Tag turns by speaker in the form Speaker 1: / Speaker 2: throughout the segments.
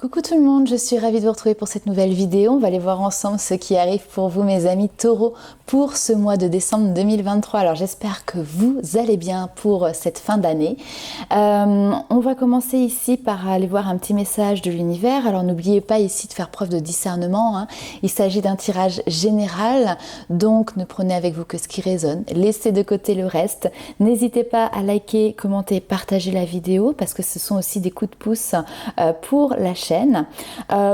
Speaker 1: Coucou tout le monde, je suis ravie de vous retrouver pour cette nouvelle vidéo. On va aller voir ensemble ce qui arrive pour vous mes amis taureaux pour ce mois de décembre 2023. Alors j'espère que vous allez bien pour cette fin d'année. On va commencer ici par aller voir un petit message de l'univers. Alors n'oubliez pas ici de faire preuve de discernement, hein. Il s'agit d'un tirage général, donc ne prenez avec vous que ce qui résonne. Laissez de côté le reste. N'hésitez pas à liker, commenter, partager la vidéo parce que ce sont aussi des coups de pouce pour la chaîne.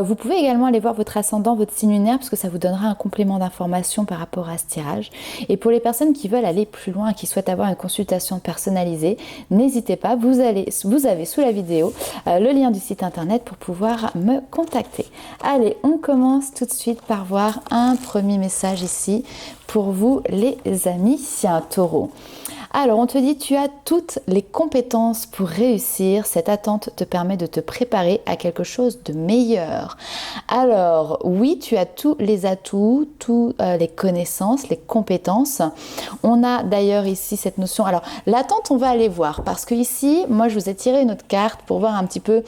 Speaker 1: Vous pouvez également aller voir votre ascendant, votre signe lunaire, parce que ça vous donnera un complément d'information par rapport à ce tirage. Et pour les personnes qui veulent aller plus loin, qui souhaitent avoir une consultation personnalisée, n'hésitez pas, vous avez sous la vidéo le lien du site internet pour pouvoir me contacter. Allez, on commence tout de suite par voir un premier message ici pour vous les amis taureaux. Alors, on te dit, tu as toutes les compétences pour réussir. Cette attente te permet de te préparer à quelque chose de meilleur. Alors, oui, tu as tous les atouts, toutes les connaissances, les compétences. On a d'ailleurs ici cette notion. Alors, l'attente, on va aller voir parce que ici, moi, je vous ai tiré une autre carte pour voir un petit peu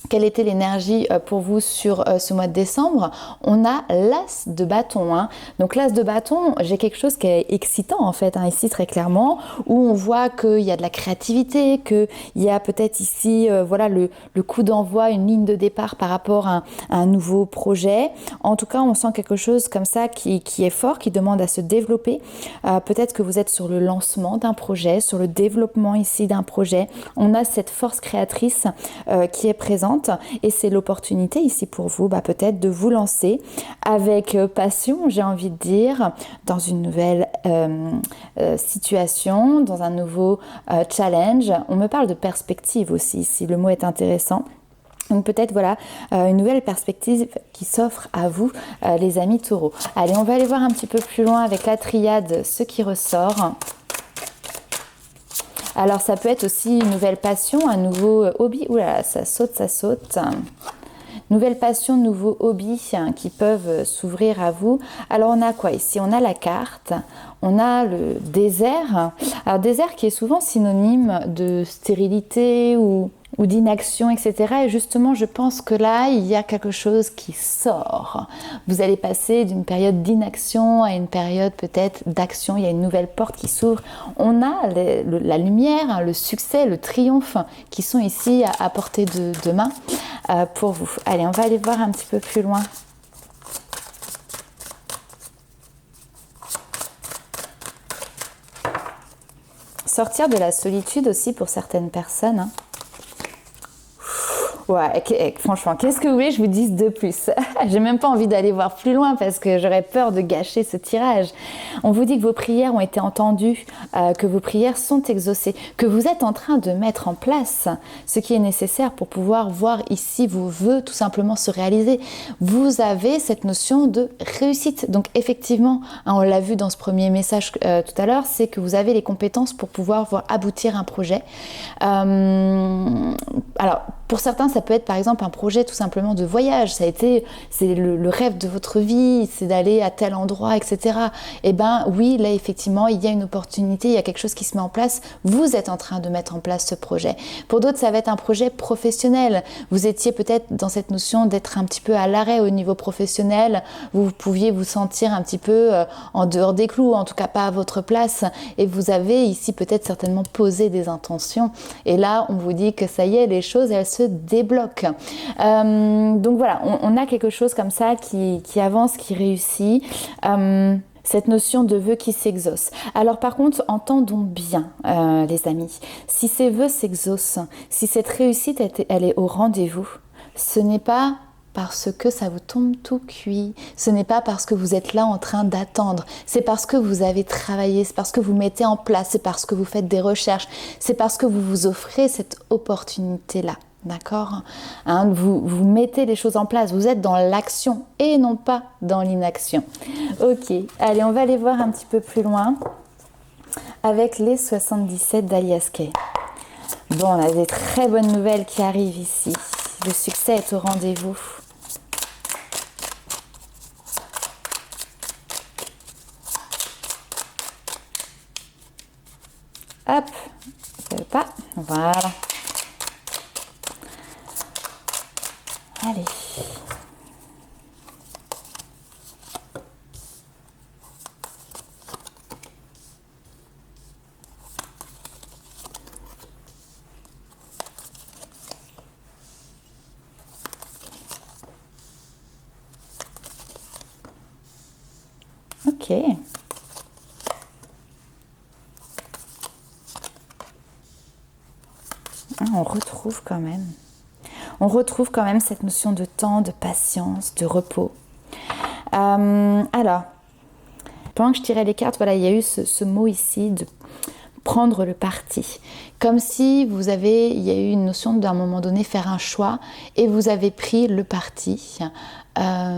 Speaker 1: quelle était l'énergie pour vous sur ce mois de décembre. On a l'as de bâton, hein. Donc l'as de bâton, j'ai quelque chose qui est excitant en fait, hein, ici très clairement, où on voit qu'il y a de la créativité, qu'il y a peut-être ici voilà, le coup d'envoi, une ligne de départ par rapport à un nouveau projet. En tout cas, on sent quelque chose comme ça qui est fort, qui demande à se développer. Peut-être que vous êtes sur le lancement d'un projet, sur le développement ici d'un projet. On a cette force créatrice qui est présente. Et c'est l'opportunité ici pour vous, peut-être de vous lancer avec passion, j'ai envie de dire, dans une nouvelle situation, dans un nouveau challenge. On me parle de perspective aussi, si le mot est intéressant. Donc peut-être voilà une nouvelle perspective qui s'offre à vous les amis taureaux. Allez, on va aller voir un petit peu plus loin avec la triade, ce qui ressort. Alors ça peut être aussi une nouvelle passion, un nouveau hobby. Ouh là là, ça saute, ça saute. Nouvelle passion, nouveaux hobbies qui peuvent s'ouvrir à vous. Alors on a quoi ici? On a la carte, on a le désert. Alors désert qui est souvent synonyme de stérilité ou d'inaction, etc. Et justement, je pense que là, il y a quelque chose qui sort. Vous allez passer d'une période d'inaction à une période peut-être d'action. Il y a une nouvelle porte qui s'ouvre. On a la lumière, le succès, le triomphe qui sont ici à portée de main pour vous. Allez, on va aller voir un petit peu plus loin. Sortir de la solitude aussi pour certaines personnes, hein. Ouais, franchement, qu'est-ce que vous voulez que je vous dise de plus? J'ai même pas envie d'aller voir plus loin parce que j'aurais peur de gâcher ce tirage. On vous dit que vos prières ont été entendues, que vos prières sont exaucées, que vous êtes en train de mettre en place ce qui est nécessaire pour pouvoir voir ici vos vœux tout simplement se réaliser. Vous avez cette notion de réussite. Donc effectivement, hein, on l'a vu dans ce premier message tout à l'heure, c'est que vous avez les compétences pour pouvoir voir aboutir un projet. Alors, pour certains, ça peut être par exemple un projet tout simplement de voyage. C'est le rêve de votre vie, c'est d'aller à tel endroit, etc. Eh bien oui, là effectivement, il y a une opportunité, il y a quelque chose qui se met en place. Vous êtes en train de mettre en place ce projet. Pour d'autres, ça va être un projet professionnel. Vous étiez peut-être dans cette notion d'être un petit peu à l'arrêt au niveau professionnel. Vous pouviez vous sentir un petit peu en dehors des clous, en tout cas pas à votre place. Et vous avez ici peut-être certainement posé des intentions. Et là, on vous dit que ça y est, les choses, elles se débloquent. Donc voilà, on a quelque chose comme ça qui avance, qui réussit. Cette notion de vœux qui s'exaucent. Alors par contre, entendons bien les amis, si ces vœux s'exaucent, si cette réussite elle est au rendez-vous, ce n'est pas parce que ça vous tombe tout cuit, ce n'est pas parce que vous êtes là en train d'attendre, c'est parce que vous avez travaillé, c'est parce que vous mettez en place, c'est parce que vous faites des recherches, c'est parce que vous vous offrez cette opportunité-là. D'accord, hein, vous mettez les choses en place, vous êtes dans l'action et non pas dans l'inaction. Ok, allez, on va aller voir un petit peu plus loin avec les 77 d'Alias Kay. Bon, on a des très bonnes nouvelles qui arrivent ici. Le succès est au rendez-vous. Hop, pas, voilà. Allez. Ok. On retrouve quand même. On retrouve quand même cette notion de temps, de patience, de repos. Alors, pendant que je tirais les cartes, voilà, il y a eu ce mot ici de prendre le parti. Comme si il y a eu une notion d'un moment donné faire un choix et vous avez pris le parti par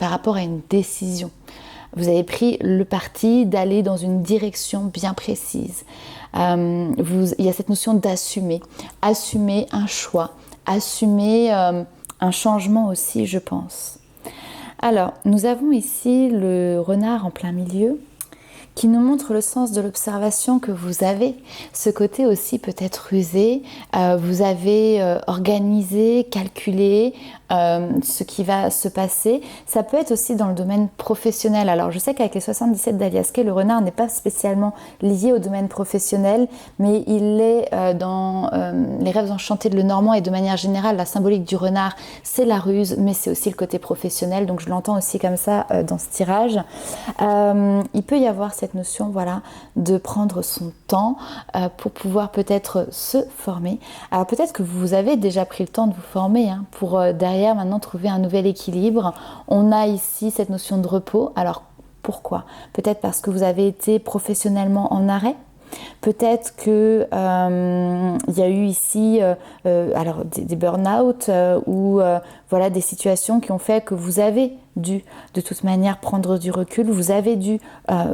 Speaker 1: rapport à une décision. Vous avez pris le parti d'aller dans une direction bien précise. Il y a cette notion d'assumer. Assumer un choix. Assumer un changement aussi, je pense. Alors, nous avons ici le renard en plein milieu qui nous montre le sens de l'observation que vous avez. Ce côté aussi peut-être rusé, vous avez organisé, calculé ce qui va se passer. Ça peut être aussi dans le domaine professionnel. Alors je sais qu'avec les 77 d'Alias Kay, le renard n'est pas spécialement lié au domaine professionnel, mais il est dans les rêves enchantés de Lenormand et de manière générale, la symbolique du renard, c'est la ruse, mais c'est aussi le côté professionnel. Donc je l'entends aussi comme ça dans ce tirage. Il peut y avoir cette notion, voilà, de prendre son temps pour pouvoir peut-être se former. Alors peut-être que vous avez déjà pris le temps de vous former pour derrière maintenant trouver un nouvel équilibre. On a ici cette notion de repos. Alors pourquoi? Peut-être parce que vous avez été professionnellement en arrêt. Peut-être que il y a eu ici alors des burn-out ou voilà, des situations qui ont fait que vous avez dû de toute manière prendre du recul, vous avez dû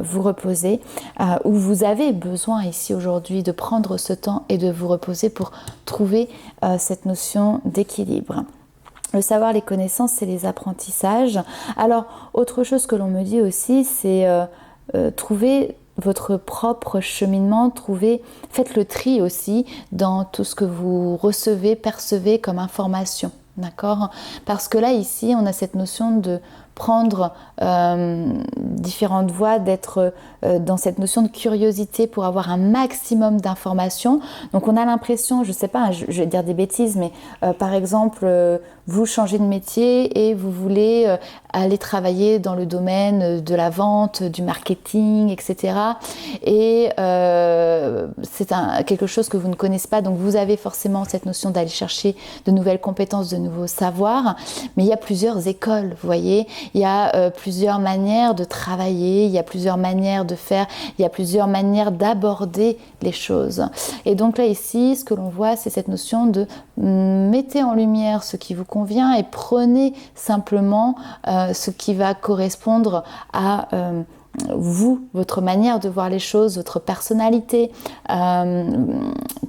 Speaker 1: vous reposer ou vous avez besoin ici aujourd'hui de prendre ce temps et de vous reposer pour trouver cette notion d'équilibre. Le savoir, les connaissances, c'est les apprentissages. Alors, autre chose que l'on me dit aussi, c'est trouver votre propre cheminement, faites le tri aussi dans tout ce que vous recevez, percevez comme information. D'accord? Parce que là, ici, on a cette notion de prendre différentes voies, d'être dans cette notion de curiosité pour avoir un maximum d'informations. Donc on a l'impression, je ne sais pas, je vais dire des bêtises, mais par exemple, vous changez de métier et vous voulez aller travailler dans le domaine de la vente, du marketing, etc. Et c'est quelque chose que vous ne connaissez pas, donc vous avez forcément cette notion d'aller chercher de nouvelles compétences, de nouveaux savoirs, mais il y a plusieurs écoles, vous voyez, il y a plusieurs manières de travailler, il y a plusieurs manières de faire, il y a plusieurs manières d'aborder les choses. Et donc là ici, ce que l'on voit, c'est cette notion de mettez en lumière ce qui vous convient et prenez simplement ce qui va correspondre à vous, votre manière de voir les choses, votre personnalité,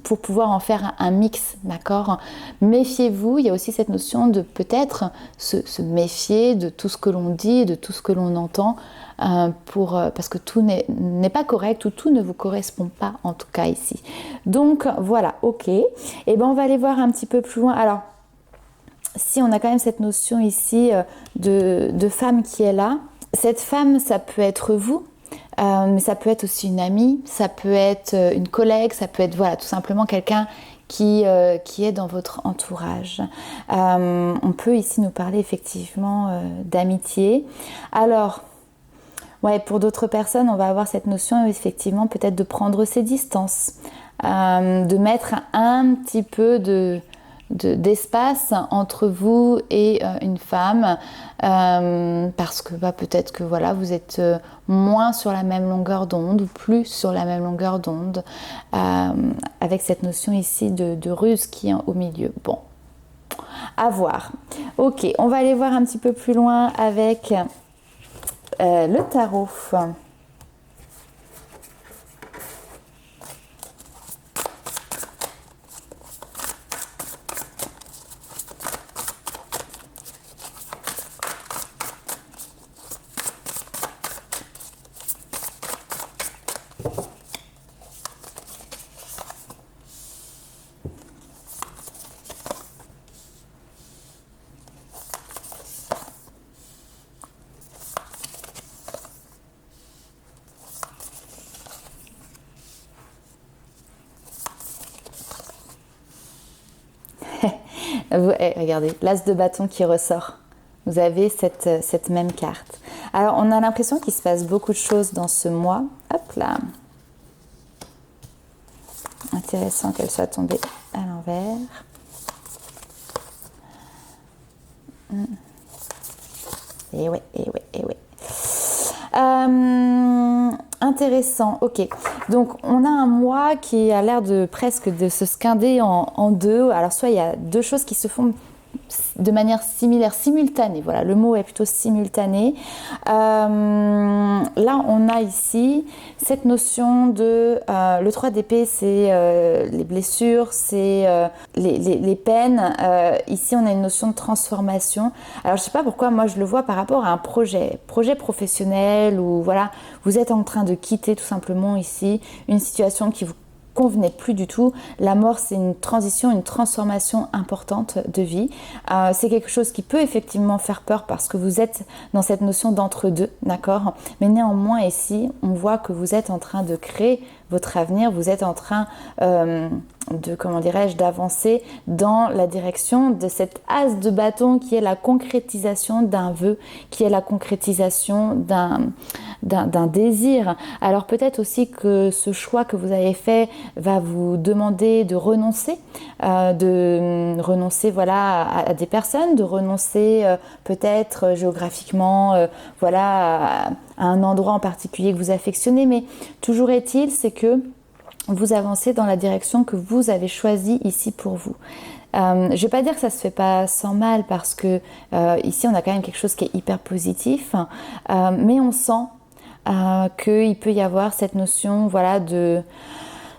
Speaker 1: pour pouvoir en faire un mix, d'accord? Méfiez-vous, il y a aussi cette notion de peut-être se méfier de tout ce que l'on dit, de tout ce que l'on entend, parce que tout n'est pas correct ou tout ne vous correspond pas, en tout cas ici. Donc voilà, ok. Et ben on va aller voir un petit peu plus loin. Alors, si on a quand même cette notion ici de femme qui est là, cette femme, ça peut être vous, mais ça peut être aussi une amie, ça peut être une collègue, ça peut être voilà, tout simplement quelqu'un qui est dans votre entourage. On peut ici nous parler effectivement d'amitié. Alors, ouais, pour d'autres personnes, on va avoir cette notion effectivement peut-être de prendre ses distances, de mettre un petit peu d'espace entre vous et une femme parce que peut-être que voilà, vous êtes moins sur la même longueur d'onde ou plus sur la même longueur d'onde avec cette notion ici de ruse qui est au milieu. Bon, à voir. Ok, on va aller voir un petit peu plus loin avec le tarot. Regardez, l'as de bâton qui ressort. Vous avez cette même carte. Alors, on a l'impression qu'il se passe beaucoup de choses dans ce mois. Hop là. Intéressant qu'elle soit tombée à l'envers. Et ouais. Intéressant, ok. Donc on a un mois qui a l'air de presque de se scinder en deux. Alors soit il y a deux choses qui se font de manière similaire, simultanée. Voilà, le mot est plutôt simultané. Là, on a ici cette notion de... le 3 d'épée, c'est les blessures, c'est les peines. Ici, on a une notion de transformation. Alors, je ne sais pas pourquoi, moi, je le vois par rapport à un projet professionnel où, voilà, vous êtes en train de quitter tout simplement ici une situation qui vous convenait plus du tout. La mort, c'est une transition, une transformation importante de vie. C'est quelque chose qui peut effectivement faire peur parce que vous êtes dans cette notion d'entre-deux, d'accord? Mais néanmoins, ici, on voit que vous êtes en train de créer votre avenir, vous êtes en train d'avancer dans la direction de cette as de bâton qui est la concrétisation d'un vœu, qui est la concrétisation d'un désir. Alors peut-être aussi que ce choix que vous avez fait va vous demander de renoncer à des personnes, de renoncer peut-être géographiquement à un endroit en particulier que vous affectionnez, mais toujours est-il, c'est que vous avancez dans la direction que vous avez choisie ici pour vous. Je ne vais pas dire que ça ne se fait pas sans mal parce que ici on a quand même quelque chose qui est hyper positif, mais on sent qu'il peut y avoir cette notion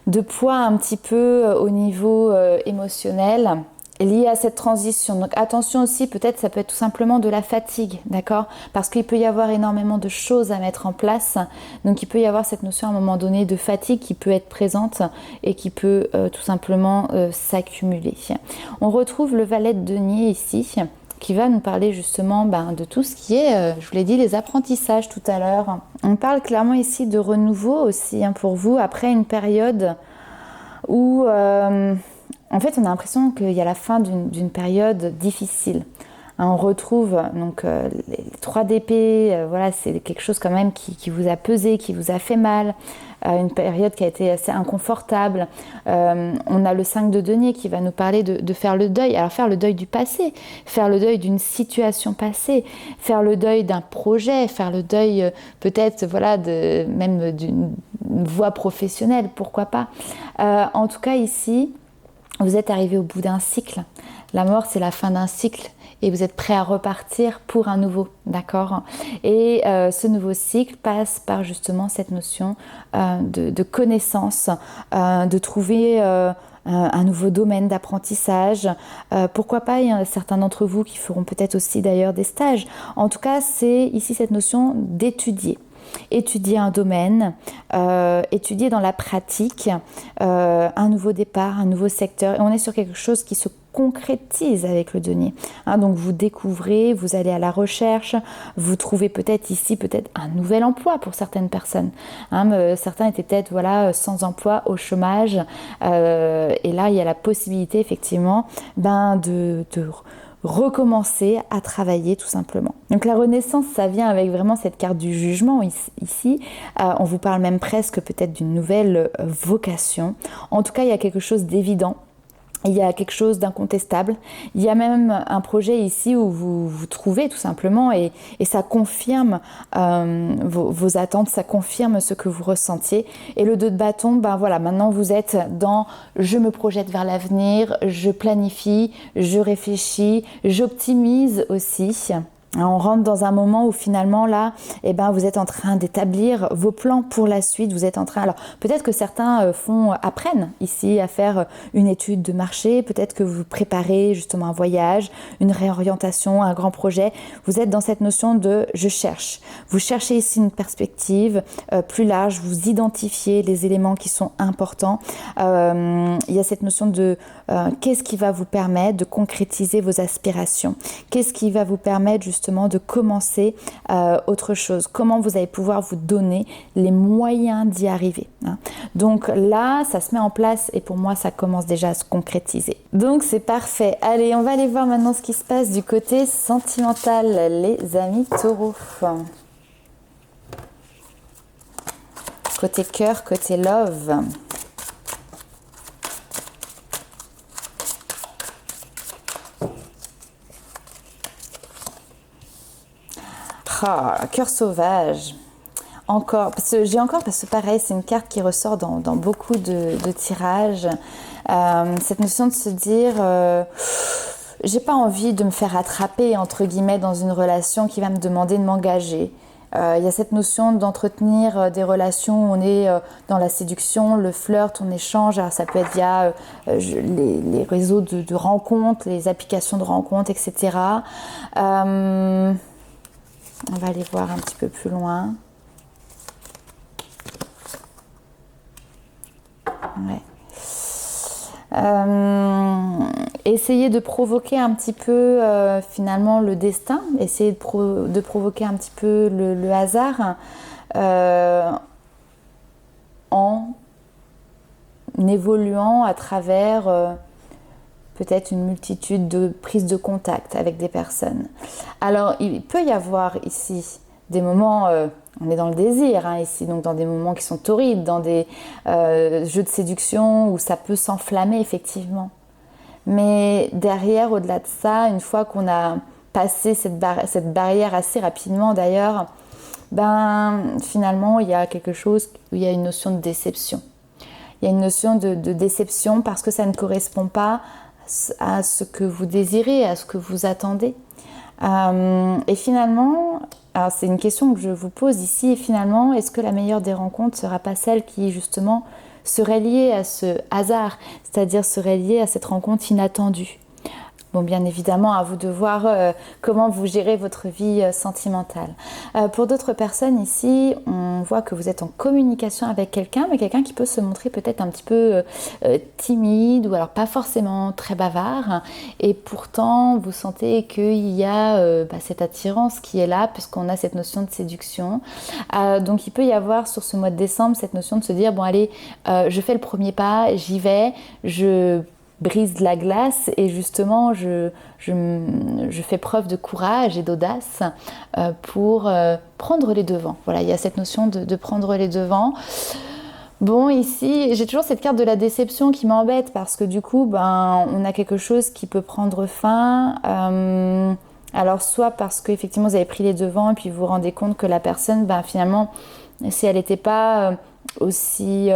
Speaker 1: de poids un petit peu au niveau émotionnel lié à cette transition. Donc attention aussi, peut-être ça peut être tout simplement de la fatigue, d'accord? Parce qu'il peut y avoir énormément de choses à mettre en place. Donc il peut y avoir cette notion à un moment donné de fatigue qui peut être présente et qui peut tout simplement s'accumuler. On retrouve le valet de denier ici, qui va nous parler justement de tout ce qui est, je vous l'ai dit, les apprentissages tout à l'heure. On parle clairement ici de renouveau aussi pour vous, après une période où... en fait, on a l'impression qu'il y a la fin d'une période difficile. On retrouve donc les 3 d'épée, c'est quelque chose quand même qui vous a pesé, qui vous a fait mal, une période qui a été assez inconfortable. On a le 5 de denier qui va nous parler de faire le deuil. Alors faire le deuil du passé, faire le deuil d'une situation passée, faire le deuil d'un projet, faire le deuil peut-être même d'une voie professionnelle, pourquoi pas. En tout cas ici, vous êtes arrivé au bout d'un cycle. La mort, c'est la fin d'un cycle et vous êtes prêt à repartir pour un nouveau, d'accord? Et ce nouveau cycle passe par justement cette notion de connaissance, de trouver un nouveau domaine d'apprentissage. Pourquoi pas, il y a certains d'entre vous qui feront peut-être aussi d'ailleurs des stages. En tout cas, c'est ici cette notion d'étudier. Étudier un domaine, étudier dans la pratique, un nouveau départ, un nouveau secteur. Et on est sur quelque chose qui se concrétise avec le denier. Donc vous découvrez, vous allez à la recherche, vous trouvez peut-être ici un nouvel emploi pour certaines personnes. Certains étaient peut-être sans emploi, au chômage. Et là, il y a la possibilité effectivement de recommencer à travailler tout simplement. Donc la renaissance, ça vient avec vraiment cette carte du jugement ici. On vous parle même presque peut-être d'une nouvelle vocation. En tout cas, il y a quelque chose d'évident. Il y a quelque chose d'incontestable. Il y a même un projet ici où vous vous trouvez tout simplement et ça confirme vos attentes, ça confirme ce que vous ressentiez. Et le 2 de bâton, maintenant vous êtes dans je me projette vers l'avenir, je planifie, je réfléchis, j'optimise aussi. On rentre dans un moment où finalement là, vous êtes en train d'établir vos plans pour la suite. Vous êtes en train, alors peut-être que certains apprennent ici à faire une étude de marché. Peut-être que vous préparez justement un voyage, une réorientation, un grand projet. Vous êtes dans cette notion de je cherche. Vous cherchez ici une perspective plus large. Vous identifiez les éléments qui sont importants. Il y a cette notion de qu'est-ce qui va vous permettre de concrétiser vos aspirations. Qu'est-ce qui va vous permettre justement justement de commencer autre chose, comment vous allez pouvoir vous donner les moyens d'y arriver, hein. Donc là, ça se met en place et pour moi, ça commence déjà à se concrétiser. Donc c'est parfait. Allez, on va aller voir maintenant ce qui se passe du côté sentimental, les amis taureaux. Côté cœur, côté love. Ah, cœur sauvage. Encore, parce que pareil, c'est une carte qui ressort dans beaucoup de tirages. Cette notion de se dire, j'ai pas envie de me faire attraper, entre guillemets, dans une relation qui va me demander de m'engager. Il y a cette notion d'entretenir des relations où on est dans la séduction, le flirt, on échange. Alors ça peut être via les réseaux de rencontres, les applications de rencontres, etc. On va aller voir un petit peu plus loin. Ouais. Essayez de provoquer un petit peu finalement le destin, essayez de provoquer un petit peu le hasard en évoluant à travers peut-être une multitude de prises de contact avec des personnes. Alors, il peut y avoir ici des moments, on est dans le désir hein, ici, donc dans des moments qui sont torrides, dans des jeux de séduction où ça peut s'enflammer effectivement. Mais derrière, au-delà de ça, une fois qu'on a passé cette barrière assez rapidement d'ailleurs, finalement, il y a quelque chose où il y a une notion de déception. Il y a une notion de déception parce que ça ne correspond pas à ce que vous désirez, à ce que vous attendez. Et finalement, alors c'est une question que je vous pose ici, et finalement, est-ce que la meilleure des rencontres ne sera pas celle qui justement serait liée à ce hasard, c'est-à-dire serait liée à cette rencontre inattendue? Bon, bien évidemment, à vous de voir comment vous gérez votre vie sentimentale. Pour d'autres personnes ici, on voit que vous êtes en communication avec quelqu'un, mais quelqu'un qui peut se montrer peut-être un petit peu timide ou alors pas forcément très bavard. Et pourtant, vous sentez qu'il y a cette attirance qui est là, puisqu'on a cette notion de séduction. Donc, il peut y avoir sur ce mois de décembre cette notion de se dire, bon allez, je fais le premier pas, j'y vais, je brise la glace et justement je fais preuve de courage et d'audace pour prendre les devants. Voilà, il y a cette notion de prendre les devants. Bon, ici, j'ai toujours cette carte de la déception qui m'embête parce que du coup, on a quelque chose qui peut prendre fin. Alors, soit parce qu'effectivement, vous avez pris les devants et puis vous vous rendez compte que la personne, finalement, si elle n'était pas aussi,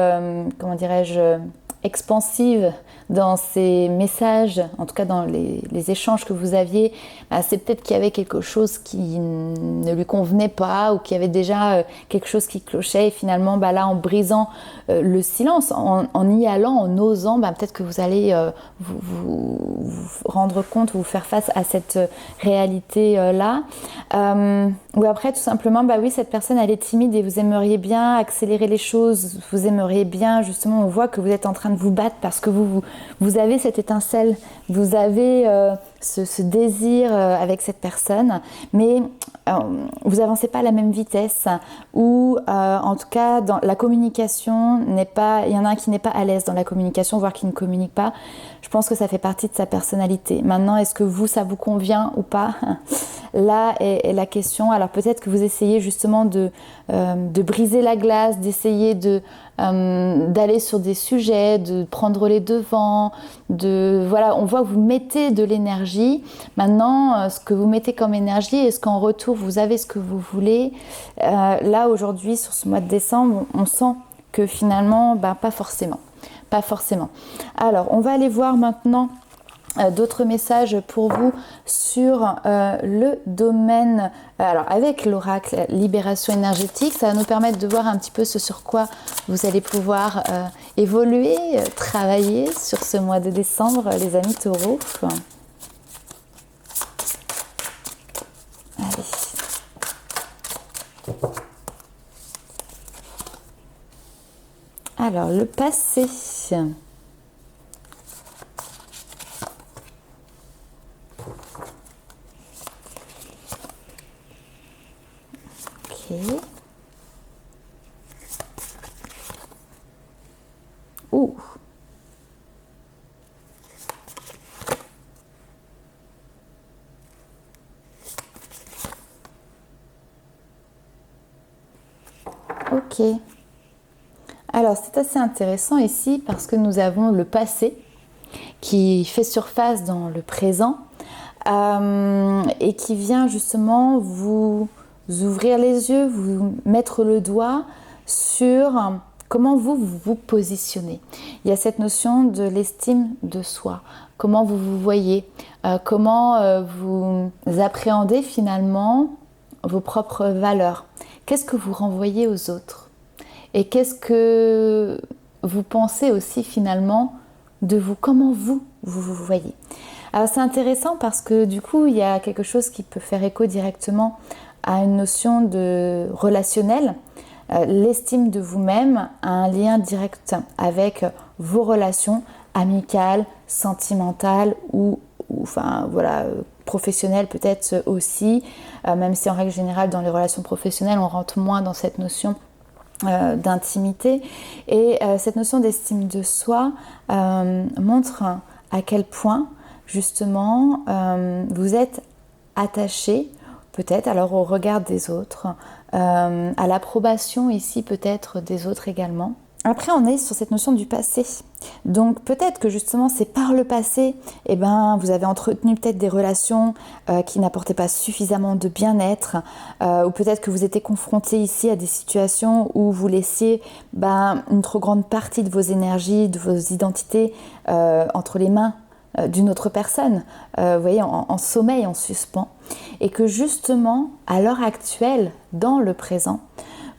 Speaker 1: comment dirais-je, expansive dans ses messages, en tout cas dans les échanges que vous aviez, c'est peut-être qu'il y avait quelque chose qui ne lui convenait pas ou qu'il y avait déjà quelque chose qui clochait et finalement là en brisant le silence, en y allant, en osant, peut-être que vous allez vous rendre compte, vous faire face à cette réalité là. Ou après tout simplement, oui, cette personne elle est timide et vous aimeriez bien accélérer les choses, vous aimeriez bien justement, on voit que vous êtes en train de vous battre parce que vous avez cette étincelle, vous avez ce désir avec cette personne, mais vous avancez pas à la même vitesse ou en tout cas dans la communication n'est pas, il y en a un qui n'est pas à l'aise dans la communication, voire qui ne communique pas. Je pense que ça fait partie de sa personnalité. Maintenant, est-ce que ça vous convient ou pas? Là est la question. Alors peut-être que vous essayez justement de briser la glace, d'essayer d'aller sur des sujets, de prendre les devants, voilà, on voit que vous mettez de l'énergie. Maintenant, ce que vous mettez comme énergie, est-ce qu'en retour vous avez ce que vous voulez? Là aujourd'hui, sur ce mois de décembre, on sent que finalement, pas forcément. Pas forcément. Alors, on va aller voir maintenant d'autres messages pour vous sur le domaine, alors avec l'oracle libération énergétique, ça va nous permettre de voir un petit peu ce sur quoi vous allez pouvoir évoluer, travailler sur ce mois de décembre, les amis taureaux. Allez. Alors, le passé. Ouh. Ok. Alors, c'est assez intéressant ici parce que nous avons le passé qui fait surface dans le présent et qui vient justement vous ouvrir les yeux, vous mettre le doigt sur comment vous positionnez. Il y a cette notion de l'estime de soi, comment vous vous voyez, comment vous appréhendez finalement vos propres valeurs. Qu'est-ce que vous renvoyez aux autres? Et qu'est-ce que vous pensez aussi finalement de vous, comment vous voyez? Alors c'est intéressant parce que du coup il y a quelque chose qui peut faire écho directement à une notion de relationnel. L'estime de vous-même a un lien direct avec vos relations amicales, sentimentales ou enfin voilà, professionnelles peut-être aussi, même si en règle générale dans les relations professionnelles on rentre moins dans cette notion d'intimité. Et cette notion d'estime de soi montre à quel point justement vous êtes attaché peut-être alors au regard des autres, à l'approbation ici peut-être des autres également. Après on est sur cette notion du passé, donc peut-être que justement c'est par le passé vous avez entretenu peut-être des relations qui n'apportaient pas suffisamment de bien-être, ou peut-être que vous étiez confronté ici à des situations où vous laissiez une trop grande partie de vos énergies, de vos identités entre les mains d'une autre personne, vous voyez, en sommeil, en suspens, et que justement à l'heure actuelle, dans le présent,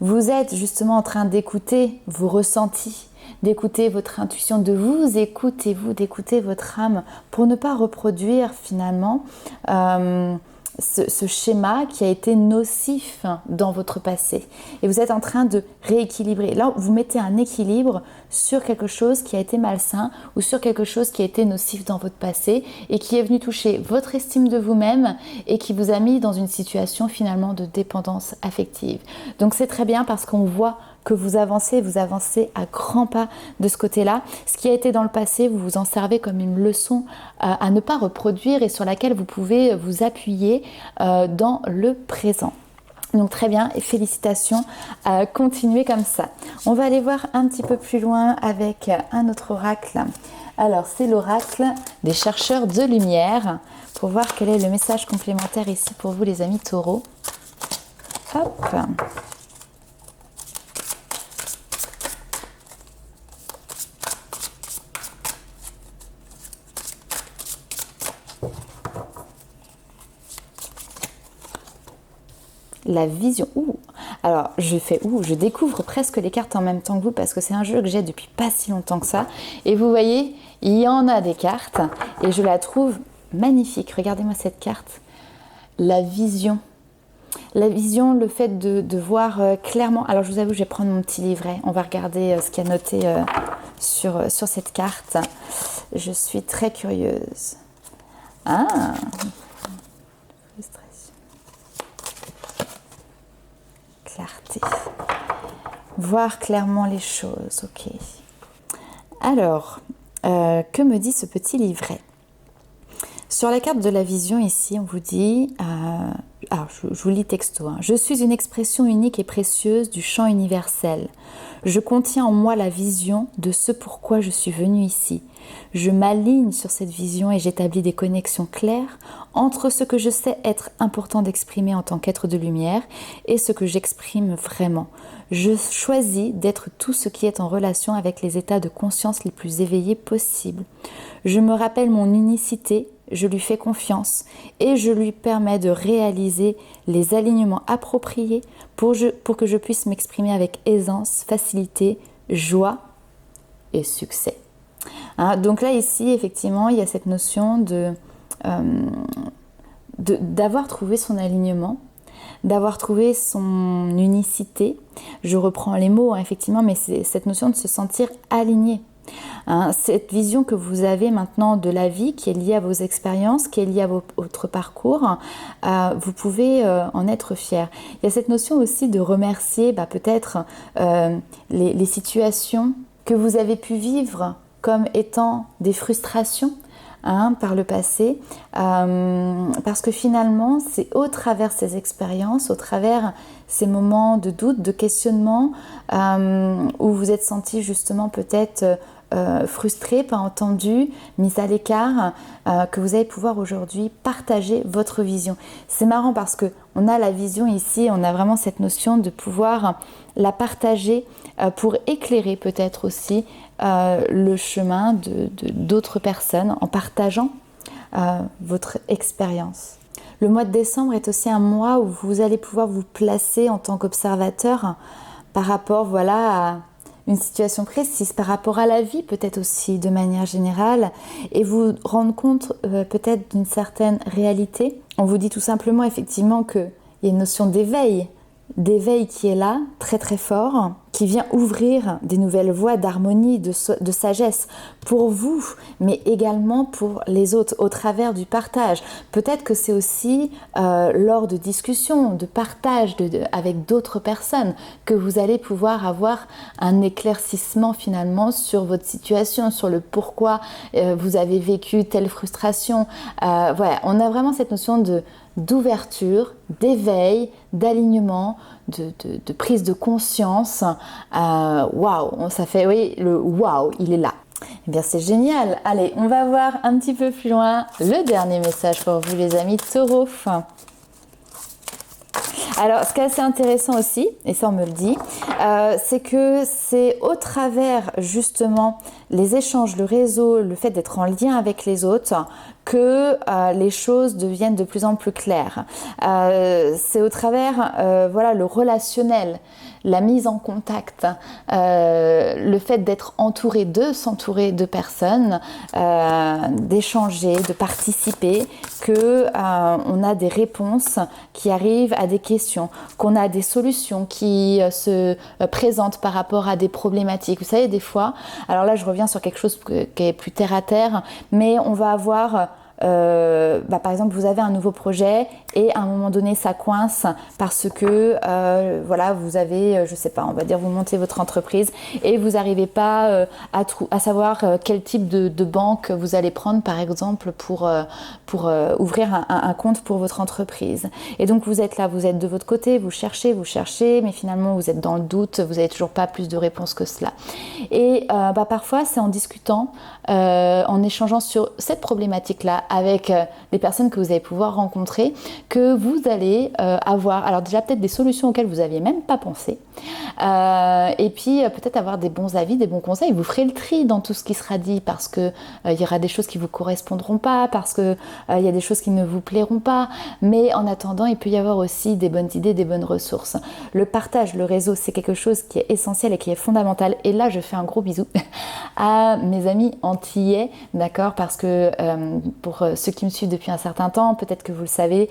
Speaker 1: vous êtes justement en train d'écouter vos ressentis, d'écouter votre intuition, de vous écouter, d'écouter votre âme pour ne pas reproduire finalement ce schéma qui a été nocif dans votre passé. Et vous êtes en train de rééquilibrer. Là, vous mettez un équilibre sur quelque chose qui a été malsain ou sur quelque chose qui a été nocif dans votre passé et qui est venu toucher votre estime de vous-même et qui vous a mis dans une situation finalement de dépendance affective. Donc c'est très bien parce qu'on voit que vous avancez à grands pas de ce côté-là. Ce qui a été dans le passé, vous vous en servez comme une leçon à ne pas reproduire et sur laquelle vous pouvez vous appuyer dans le présent. Donc très bien et félicitations, continuez comme ça. On va aller voir un petit peu plus loin avec un autre oracle. Alors c'est l'oracle des chercheurs de lumière pour voir quel est le message complémentaire ici pour vous les amis taureaux. Hop. La vision. Alors je découvre presque les cartes en même temps que vous parce que c'est un jeu que j'ai depuis pas si longtemps que ça. Et vous voyez, il y en a des cartes et je la trouve magnifique. Regardez-moi cette carte. La vision. La vision, le fait de voir clairement. Alors je vous avoue, je vais prendre mon petit livret. On va regarder ce qu'il y a noté sur cette carte. Je suis très curieuse. Ah, clarté. Voir clairement les choses, ok. Alors, que me dit ce petit livret? Sur la carte de la vision ici, on vous dit, alors je vous lis texto, hein. Je suis une expression unique et précieuse du champ universel. Je contiens en moi la vision de ce pourquoi je suis venue ici. Je m'aligne sur cette vision et j'établis des connexions claires entre ce que je sais être important d'exprimer en tant qu'être de lumière et ce que j'exprime vraiment. Je choisis d'être tout ce qui est en relation avec les états de conscience les plus éveillés possibles. Je me rappelle mon unicité, je lui fais confiance et je lui permets de réaliser les alignements appropriés pour que je puisse m'exprimer avec aisance, facilité, joie et succès. Hein, donc là, ici, effectivement, il y a cette notion d'avoir trouvé son alignement, d'avoir trouvé son unicité. Je reprends les mots, hein, effectivement, mais c'est cette notion de se sentir aligné. Hein, cette vision que vous avez maintenant de la vie, qui est liée à vos expériences, qui est liée à votre parcours, vous pouvez en être fier. Il y a cette notion aussi de remercier peut-être les situations que vous avez pu vivre comme étant des frustrations, par le passé, parce que finalement c'est au travers ces expériences, au travers ces moments de doute, de questionnement, où vous êtes senti justement peut-être frustré, pas entendu, mis à l'écart, que vous allez pouvoir aujourd'hui partager votre vision. C'est marrant parce que on a la vision ici, on a vraiment cette notion de pouvoir la partager pour éclairer peut-être aussi le chemin d'autres personnes en partageant votre expérience. Le mois de décembre est aussi un mois où vous allez pouvoir vous placer en tant qu'observateur par rapport à une situation précise, par rapport à la vie peut-être aussi de manière générale, et vous rendre compte peut-être d'une certaine réalité. On vous dit tout simplement effectivement qu'il y a une notion d'éveil qui est là, très très fort, qui vient ouvrir des nouvelles voies d'harmonie, de sagesse pour vous, mais également pour les autres, au travers du partage. Peut-être que c'est aussi lors de discussions, de partage avec d'autres personnes, que vous allez pouvoir avoir un éclaircissement finalement sur votre situation, sur le pourquoi vous avez vécu telle frustration. Voilà, on a vraiment cette notion d'ouverture, d'éveil, d'alignement, de prise de conscience. Waouh, ça fait, oui, le waouh, il est là. Eh bien, c'est génial. Allez, on va voir un petit peu plus loin le dernier message pour vous, les amis taureaux. Alors, ce qui est assez intéressant aussi, et ça on me le dit, c'est que c'est au travers justement les échanges, le réseau, le fait d'être en lien avec les autres, que les choses deviennent de plus en plus claires. C'est au travers, le relationnel, la mise en contact, le fait d'être s'entourer de personnes, d'échanger, de participer, que on a des réponses qui arrivent à des questions, qu'on a des solutions qui se présentent par rapport à des problématiques. Vous savez, des fois, alors là je reviens sur quelque chose qui est plus terre à terre, mais on va avoir par exemple, vous avez un nouveau projet et à un moment donné ça coince parce que vous avez, je sais pas, on va dire vous montez votre entreprise et vous n'arrivez pas à savoir quel type de banque vous allez prendre par exemple pour ouvrir un compte pour votre entreprise. Et donc vous êtes là, vous êtes de votre côté, vous cherchez, mais finalement vous êtes dans le doute, vous n'avez toujours pas plus de réponses que cela. Et parfois c'est en discutant, en échangeant sur cette problématique-là avec des personnes que vous allez pouvoir rencontrer, que vous allez avoir, alors déjà peut-être des solutions auxquelles vous n'aviez même pas pensé, et puis peut-être avoir des bons avis, des bons conseils. Vous ferez le tri dans tout ce qui sera dit parce que il y aura des choses qui vous correspondront pas, parce que il y a des choses qui ne vous plairont pas, mais en attendant il peut y avoir aussi des bonnes idées, des bonnes ressources. Le partage, le réseau, c'est quelque chose qui est essentiel et qui est fondamental, et là je fais un gros bisou à mes amis antillais, d'accord, parce que pour ceux qui me suivent depuis un certain temps, peut-être que vous le savez,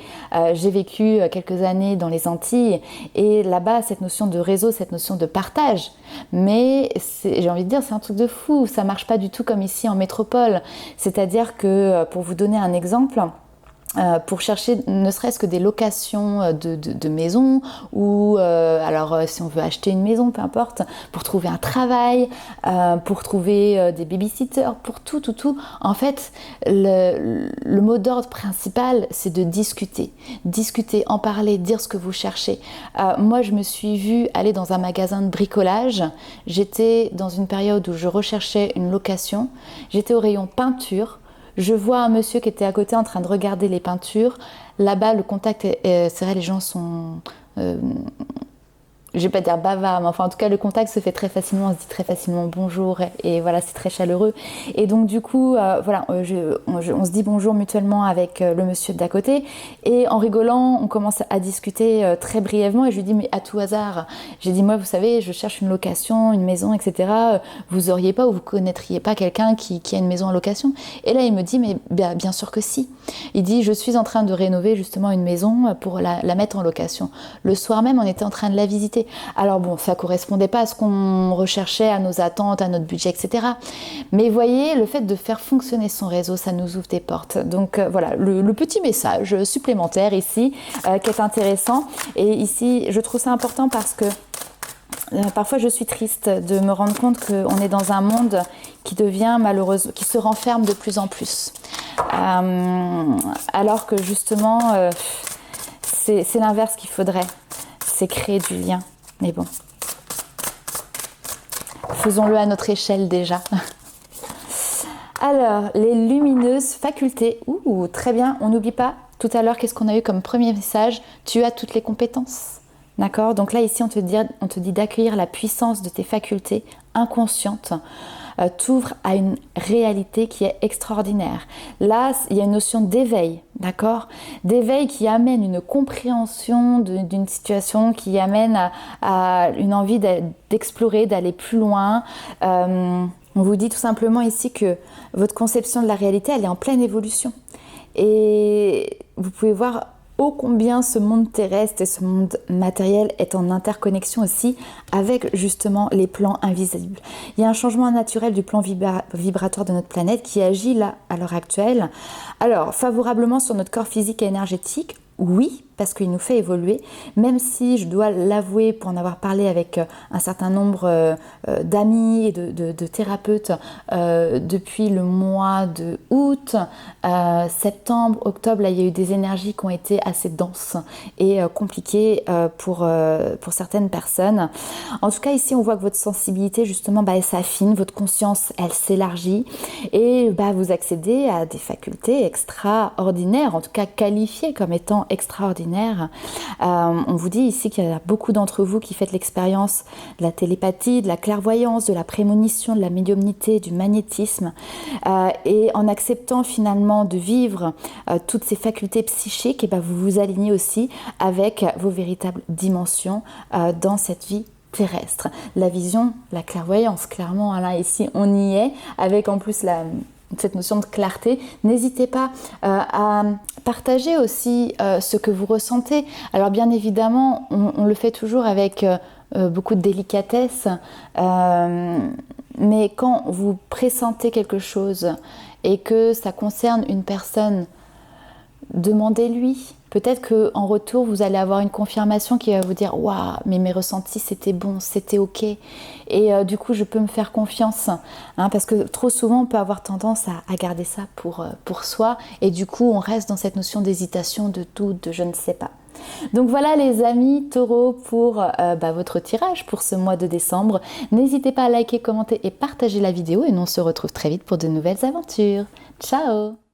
Speaker 1: j'ai vécu quelques années dans les Antilles, et là-bas cette notion de réseau, cette notion de partage, mais j'ai envie de dire c'est un truc de fou, ça marche pas du tout comme ici en métropole. C'est-à-dire que pour vous donner un exemple, pour chercher ne serait-ce que des locations de maisons, ou si on veut acheter une maison, peu importe, pour trouver un travail, pour trouver des babysitters, pour tout, en fait le mot d'ordre principal c'est de discuter, en parler, dire ce que vous cherchez. Moi je me suis vue aller dans un magasin de bricolage, j'étais dans une période où je recherchais une location, j'étais au rayon peinture. Je vois un monsieur qui était à côté en train de regarder les peintures. Là-bas, le contact, c'est vrai, les gens sont... je vais pas dire bavard, mais enfin en tout cas le contact se fait très facilement, on se dit très facilement bonjour, et voilà, c'est très chaleureux. Et donc du coup, on se dit bonjour mutuellement avec le monsieur d'à côté, et en rigolant, on commence à discuter très brièvement, et je lui dis mais à tout hasard, j'ai dit moi vous savez, je cherche une location, une maison, etc. Vous auriez pas ou vous connaîtriez pas quelqu'un qui a une maison en location? Et là il me dit mais bien sûr que si. Il dit je suis en train de rénover justement une maison pour la mettre en location. Le soir même on était en train de la visiter. Alors bon, ça correspondait pas à ce qu'on recherchait, à nos attentes, à notre budget, etc. Mais voyez, le fait de faire fonctionner son réseau, ça nous ouvre des portes. Donc voilà, le petit message supplémentaire ici qui est intéressant. Et ici, je trouve ça important parce que parfois je suis triste de me rendre compte qu'on est dans un monde qui devient malheureusement, qui se renferme de plus en plus. Alors que justement, c'est l'inverse qu'il faudrait, c'est créer du lien. Mais bon, faisons-le à notre échelle déjà. Alors, les lumineuses facultés. Ouh, très bien, on n'oublie pas, tout à l'heure, qu'est-ce qu'on a eu comme premier message? Tu as toutes les compétences. D'accord? Donc là, ici, on te dit d'accueillir la puissance de tes facultés inconscientes. T'ouvre à une réalité qui est extraordinaire. Là, il y a une notion d'éveil, d'accord? D'éveil qui amène une compréhension d'une situation, qui amène à une envie d'explorer, d'aller plus loin. On vous dit tout simplement ici que votre conception de la réalité, elle est en pleine évolution. Et vous pouvez voir ô combien ce monde terrestre et ce monde matériel est en interconnexion aussi avec justement les plans invisibles. Il y a un changement naturel du plan vibratoire de notre planète qui agit là à l'heure actuelle. Alors, favorablement sur notre corps physique et énergétique, oui, parce qu'il nous fait évoluer, même si je dois l'avouer, pour en avoir parlé avec un certain nombre d'amis et de thérapeutes depuis le mois de août, septembre, octobre, là il y a eu des énergies qui ont été assez denses et compliquées pour certaines personnes. En tout cas ici on voit que votre sensibilité justement elle s'affine, votre conscience elle s'élargit et vous accédez à des facultés extraordinaires, en tout cas qualifiées comme étant extraordinaire. On vous dit ici qu'il y a beaucoup d'entre vous qui faites l'expérience de la télépathie, de la clairvoyance, de la prémonition, de la médiumnité, du magnétisme. Et en acceptant finalement de vivre toutes ces facultés psychiques, vous vous alignez aussi avec vos véritables dimensions dans cette vie terrestre. La vision, la clairvoyance, clairement, là ici on y est, avec en plus cette notion de clarté. N'hésitez pas à partager aussi ce que vous ressentez. Alors bien évidemment, on le fait toujours avec beaucoup de délicatesse, mais quand vous pressentez quelque chose et que ça concerne une personne, demandez-lui. Peut-être qu'en retour, vous allez avoir une confirmation qui va vous dire « Waouh, mais mes ressentis, c'était bon, c'était ok. » Et du coup, je peux me faire confiance. Parce que trop souvent, on peut avoir tendance à garder ça pour soi. Et du coup, on reste dans cette notion d'hésitation, de doute, de je ne sais pas. Donc voilà les amis taureaux pour votre tirage pour ce mois de décembre. N'hésitez pas à liker, commenter et partager la vidéo. Et nous, on se retrouve très vite pour de nouvelles aventures. Ciao!